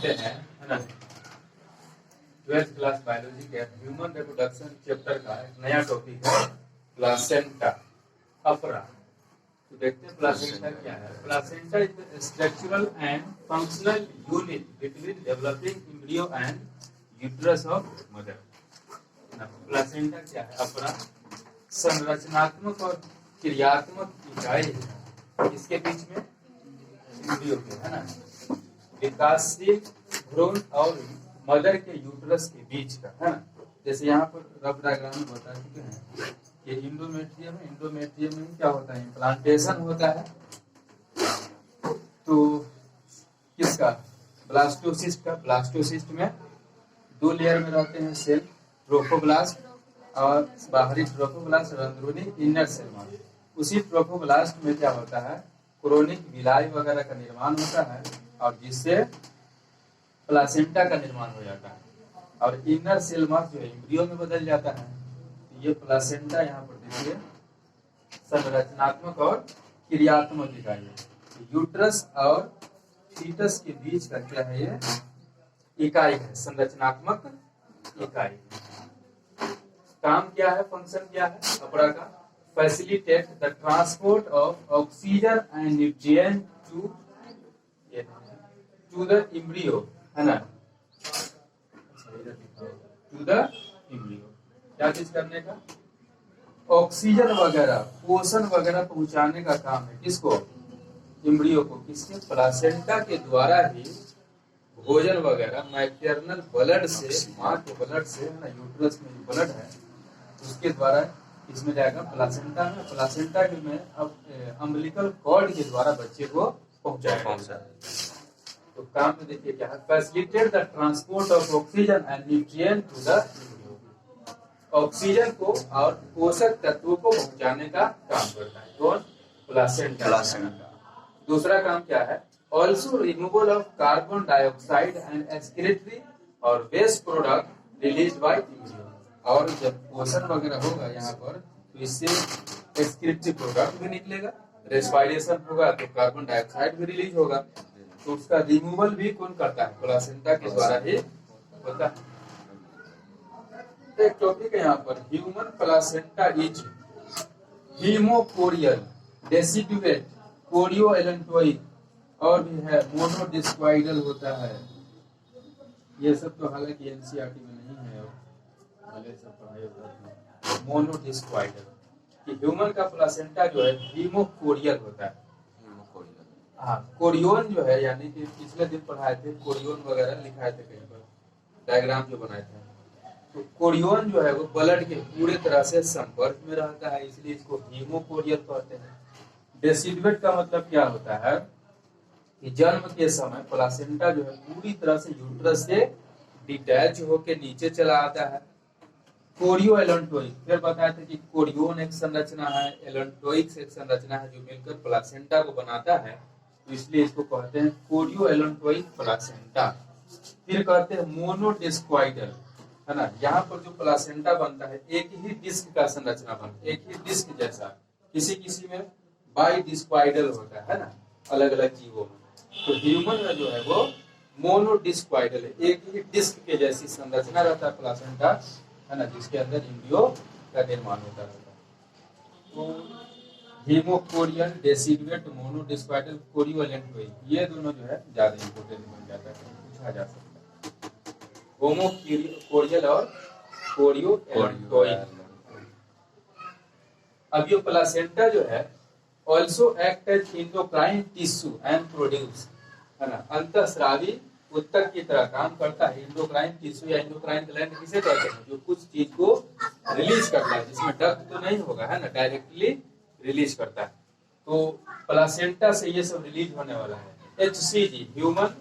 पढ़ते हैं, है ना, 12th क्लास बायोलॉजी के ह्यूमन रिप्रोडक्शन चैप्टर का एक नया टॉपिक है प्लासेंटा, अफरा। तो देखते हैं प्लासेंटा क्या है। Placenta is the structural and functional unit between developing embryo and uterus of mother. Placenta क्या है? अफरा संरचनात्मक और क्रियात्मक इकाई है इसके बीच में एम्ब्रियो के, है ना, विकासशील भ्रूण और मदर के यूट्रस के बीच का, है ना। जैसे यहाँ पर रफ डायग्राम में बता चुके हैं कि इंडोमेट्रियम में क्या होता है, इम्प्लांटेशन होता है। तो किसका? ब्लास्टोसिस्ट का। ब्लास्टोसिस्ट में दो लेयर में रहते हैं सेल, ट्रोफोब्लास्ट और बाहरी ट्रोफोब्लास्ट और अंदरूनी इनर सेल में। उसी ट्रोफोब्लास्ट में क्या होता है, क्रोनिक विलाई वगैरह का निर्माण होता है और जिससे प्लासेंटा का निर्माण हो जाता है। और इनर सेल मास जो है एम्ब्रियो में बदल जाता है। तो ये प्लासेंटा यहाँ पर देखिए संरचनात्मक और क्रियात्मक इकाई है। यूट्रस और फीटस के बीच का क्या है, ये इकाई है, संरचनात्मक इकाई। काम क्या है, फंक्शन क्या है अफरा का? Facilitate the transport of oxygen and nutrient to the embryo, है ना, टू द एम्ब्रियो। क्या चीज करने का? ऑक्सीजन वगैरह, पोषण वगैरह पहुंचाने का काम है। किसको? एम्ब्रियो को। किसके? प्लासेंटा के द्वारा ही भोजन वगैरह मैटरनल ब्लड से, माँ के ब्लड से, है ना, यूट्रस में जो ब्लड है उसके द्वारा इसमें जाएगा प्लासेंटा में। प्लासेंटा के में अब अम्बिलिकल कॉर्ड के द्वारा बच्चे को पहुंचाएगा। तो काम में देखिए क्या है, facilitate the transport of oxygen and nutrient to the, oxygen को और पोषक तत्वों को पहुंचाने का काम करता है कौन? प्लासेंटा। दूसरा काम क्या है? Also removal of carbon dioxide and excretory और waste product release by embryo. और जब पोषण वगैरह होगा यहाँ पर तो इससे एक्सक्रीटरी प्रोडक्ट भी निकलेगा, रेस्पिरेशन होगा तो कार्बन डाइऑक्साइड भी रिलीज होगा। तो उसका रिमूवल भी कौन करता है? प्लासेंटा के द्वारा ही होता है। एक टॉपिक है यहाँ पर, human placenta is haemochorial, deciduate, chorioallantoic और भी है, मोनोडिस्क्वाइडल होता है। ये सब तो हालांकि एनसीईआरटी में नहीं है, पहले सब पढ़ाई होता है। मोनोडिस्क्वाइडल कि ह्यूमन का प्लासेंटा जो है हीमोकोरियल होता है। हाँ, कोरियोन जो है, यानी कि पिछले दिन पढ़ाए थे कोरियोन वगैरह लिखाए थे कहीं पर, डायग्राम जो बनाए थे। तो कोरियोन जो है वो ब्लड के पूरे तरह से संपर्क में रहता है, इसलिए इसको हीमोकोरियल कहते हैं। डेसिडुएट का मतलब क्या होता है कि जन्म के समय प्लासेंटा जो है पूरी तरह से यूट्रस से डिटैच होकर नीचे चला आता है। कोरियोएलेंटोइक, फिर बताया था कि कोरियोन एक संरचना है, एलेंटोइक एक संरचना है जो मिलकर प्लासेंटा को बनाता है, तो इसलिए इसको कहते हैं कोरियोएलेंटोइक प्लासेंटा। फिर कहते हैं मोनोडिस्क्वाइडल, है ना, यहाँ पर जो प्लासेंटा बनता है एक ही डिस्क का संरचना बनता है, एक ही डिस्क जैसा। किसी किसी में बाई डिस्क्वाइडल होता है ना, अलग अलग जीवों में। तो ह्यूमन में जो है वो मोनोडिस्क्वाइडल है, एक ही डिस्क के जैसी संरचना रहता है प्लासेंटा, है ना, जिसके अंदर एम्ब्रियो का निर्माण होता रहता है। तो हीमोकोरियल, डेसिडुएट, मोनोडिस्क्वाइडल, कोरियोएलेंटोइक, ये दोनों जो है ज्यादा इंपोर्टेंट बन जाता है, पूछा जा सकता है। होमोकोरियल और कोरियोएलेंटोइक। अब ये प्लासेंटा जो है also act as endocrine tissue and produce, है ना, अंतःस्रावी उत्तक की तरह काम करता है। एंडोक्राइन टिश्यू या एंडोक्राइन ग्लैंड किसे कहते हैं? जो कुछ चीज को रिलीज करता है, जिसमें डक्ट तो नहीं होगा, है ना, डायरेक्टली रिलीज करता है। तो प्लासेंटा से ये सब रिलीज होने वाला है। HCG, ह्यूमन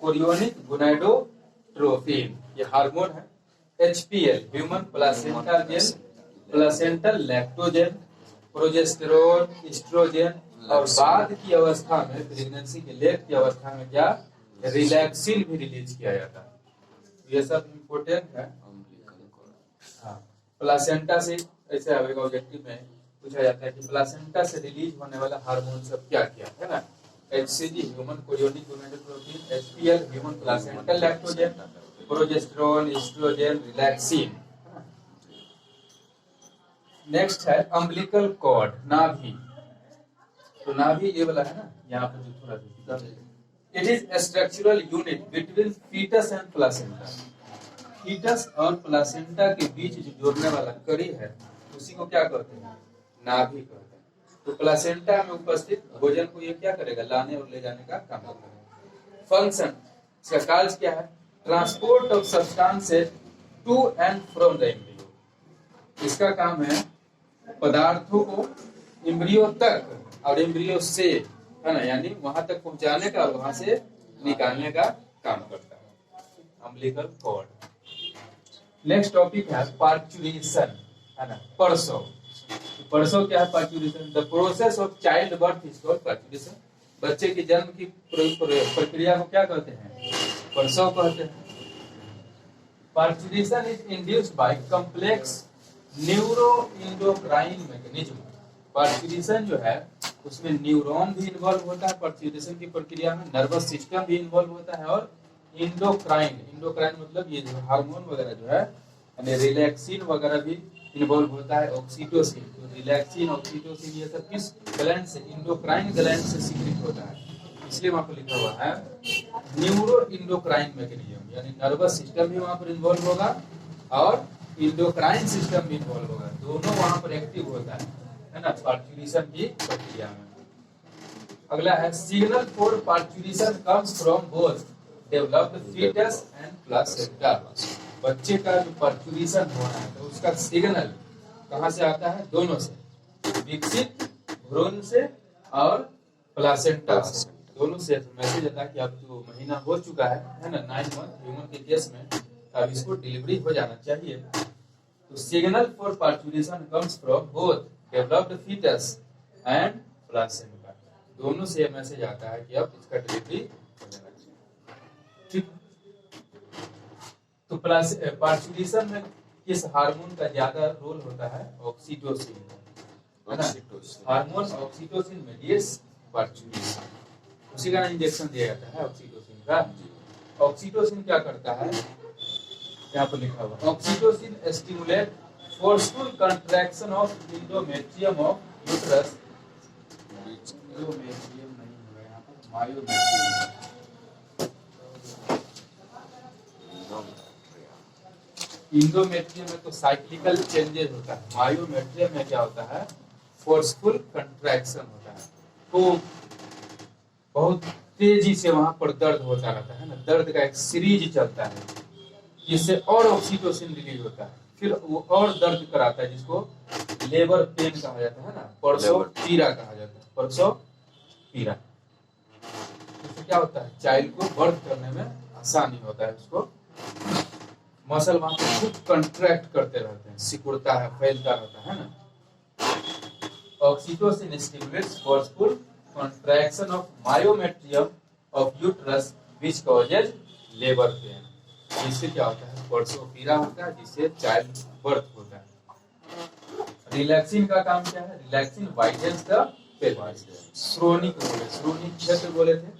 कोरियोनिक गोनाडोट्रोपिन, ये हार्मोन है। HPL, human placental gel, placental lactogen, progesterone, estrogen, और बाद की अवस्था में, प्रेगनेंसी के लेट की अवस्था में क्या, रिलैक्सिन भी रिलीज किया जाता है। ये सब इम्पोर्टेंट है। हाँ, प्लासेंटा से ऐसे आएगा ऑब्जेक्टिव में पूछा जाता है कि प्लासेंटा से रिलीज होने वाला हार्मोन सब क्या क्या है ना। HCG human chorionic gonadotropin, HPL human placental lactogen, progesterone, estrogen, relaxin. Next है अम्बिलिकल कॉर्ड, नाभि। तो नाभि ये वाला है ना, यहाँ पर जो थोड़ा it is structural unit between foetus and placenta. Foetus और प्लासेंटा के बीच जो जोड़ने वाला कड़ी है उसी को क्या कहते हैं, नाभि कहते हैं। तो प्लासेंटा में उपस्थित भोजन को ये क्या करेगा, लाने और ले जाने का काम करेगा। फंक्शन, इसका कार्य क्या है, transport of substances to and from the embryo. इसका काम है पदार्थों को एम्ब्रियो तक और एम्ब्रियो से, है ना, यानी वहां तक पहुंचाने का और वहां से निकालने का काम करता है, अम्बिलिकल कॉर्ड। नेक्स्ट टॉपिक है पार्चुरेशन, है ना, प्रसव। प्रसव क्या है, parturition. The process of child birth is called parturition. बच्चे के जन्म की प्रक्रिया को क्या कहते हैं, प्रसव कहते हैं। Parturition is induced by complex neuro endocrine mechanism. Parturition जो है उसमें न्यूरॉन भी इन्वॉल्व होता है, पार्चुरेशन की प्रक्रिया में नर्वस सिस्टम भी इन्वॉल्व होता है, और इंडोक्राइन, इंडोक्राइन मतलब ये जो हार्मोन वगैरह जो है, यानी रिलैक्सिन वगैरह भी इन्वॉल्व होता है, ऑक्सीटोसिन। तो रिलैक्सिन, ऑक्सीटोसिन ये सब किस ग्लैंड से, इंडोक्राइन ग्लैंड से सीक्रेट होता है, इसलिए वहां पर लिखा हुआ है न्यूरो इंडोक्राइन मैकेनिज्म, यानी नर्वस सिस्टम भी वहां पर इन्वॉल्व होगा और इंडोक्राइन सिस्टम भी इन्वॉल्व होगा, दोनों वहां पर एक्टिव होता है ना, पार्चुरेशन की प्रक्रिया में। अगला है signal for parturition comes from both developed foetus and placenta. बच्चे का जो पार्चुरेशन हो रहा है तो उसका सिग्नल कहाँ से आता है, दोनों से, विकसित भ्रूण से और प्लासेंटा से, दोनों से मैसेज आता है कि अब जो महीना हो चुका है ना, 9 मंथ ह्यूमन के केस में, अब इसको डिलीवरी हो जाना चाहिए। तो signal for parturition comes from both developed foetus and placenta, दोनों से मैसेज आता है कि अब इसका डिलीवरी हो जाना चाहिए। ठीक, तो पार्चुरेशन में किस हार्मोन का ज्यादा रोल होता है, ऑक्सीटोसिन, है ना, हार्मोन ऑक्सीटोसिन मेडिएट्स पार्चुरेशन, उसी का इंजेक्शन दिया जाता है ऑक्सीटोसिन का। ऑक्सीटोसिन क्या करता है, यहाँ पर लिखा हुआ, oxytocin stimulate forceful contraction of endometrium of uterus, endometrium नहीं होगा यहाँ पर, मायोमेट्रियम। इंडोमेट्रियम में तो साइक्लिकल चेंजेस होता है, मायोमेट्रियम में क्या होता है, फोर्सफुल कंट्रैक्शन होता है, तो बहुत तेजी से वहां पर दर्द होता रहता है ना, दर्द का एक सीरीज चलता है, जिससे और ऑक्सीटोसिन रिलीज होता है, फिर वो और दर्द कराता है, जिसको लेबर पेन कहा जाता है ना, प्रसव पीड़ा कहा जाता है, प्रसव पीड़ा। इससे क्या होता है, चाइल्ड को बर्थ करने में आसानी होता है, उसको मसल वहां पर खूब कंट्रैक्ट करते रहते हैं, सिकुड़ता है, फैलता रहता है ना। Oxytocin stimulates forceful contraction of myometrium of uterus which causes labor pain। इससे क्या होता है, प्रसव पीड़ा होता है, जिससे चाइल्ड बर्थ होता है। रिलैक्सिन का काम क्या है, रिलैक्सिन वाइडन्स द पेल्विस, श्रोणि को बोले, श्रोणि क्षेत्र बोले थे,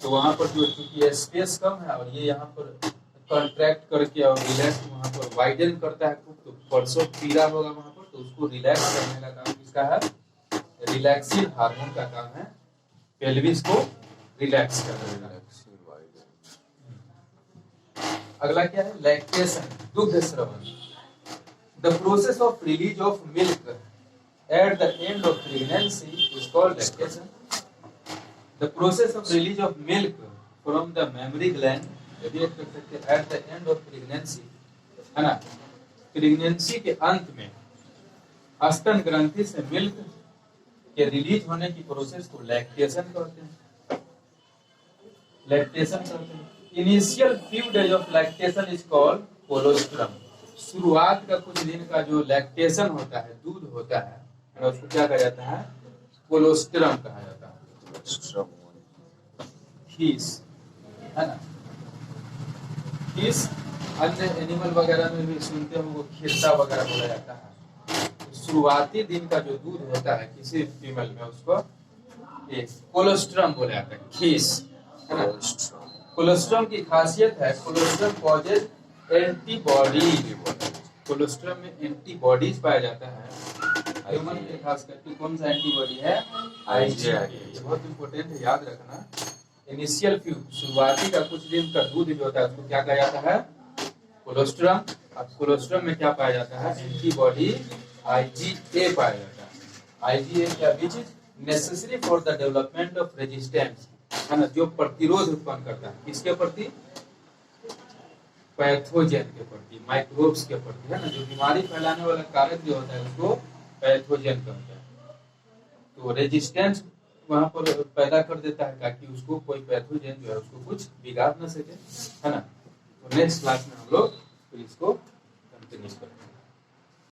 तो वहां पर जो चूंकि स्पेस कम है और ये यहाँ पर कॉन्ट्रैक्ट करके और रिलैक्स वहां पर वाइडन करता है खूब, तो प्रसव पीड़ा होगा वहां पर, तो उसको रिलैक्स करने का काम किसका है, रिलैक्सिन हार्मोन का काम है, पेल्विस को रिलैक्स करने का। अगला क्या है, लैक्टेशन, दुग्ध स्रवण। The process of release of milk at the end of pregnancy is called lactation. The process of release of milk from the mammary gland, यदि कर सकते हैं at the end of pregnancy, है ना, प्रेगनेंसी के अंत में स्तन ग्रंथि से मिल्क के रिलीज होने की प्रोसेस को लैक्टेशन कहते हैं, लैक्टेशन कहते हैं। Initial few days of lactation is called colostrum. शुरुआत का कुछ दिन का जो लैक्टेशन होता है, दूध होता है, उसको क्या कहा जाता है, कोलोस्ट्रम कहा जाता है। फीस, है ना, फीस अन्य एनिमल वगैरह में भी सुनते हो, वो खिरता वगैरह बोला जाता है। शुरुआती दिन का जो दूध होता है किसी फीमेल में, उसको ये कोलोस्ट्रम बोला जाता है, खीस, है ना। कोलोस्ट्रम की खासियत है, कोलोस्ट्रम कॉजेज एंटीबॉडी, कोलोस्ट्रम में एंटीबॉडीज पाया जाता है ह्यूमन के, खास करके कौन सा एंटीबॉडी है, IgA। बहुत इंपॉर्टेंट है, याद रखना। इनिशियल फ्यू, शुरुआती का कुछ दिन का दूध जो होता है उसको क्या कहा जाता है, कोलोस्ट्रम। अब कोलोस्ट्रम में क्या पाया जाता है, एंटीबॉडी IgA पाया जाता है। IgA क्या, which is necessary for the development of resistance, है ना, जो प्रतिरोध उत्पन्न करता है, किसके प्रति, पैथोजन के प्रति, माइक्रोब्स के प्रति, है ना। जो बीमारी फैलाने वाला कारक जो होता है उसको पैथोजन कहते हैं। तो रेजिस्टेंस वहां पर पैदा कर देता है ताकि उसको कोई पैथोजन जो है उसको कुछ बिगाड़ ना सके, है ना। तो नेक्स्ट क्लास में हम लोग फिर इसको कंटिन्यू करेंगे।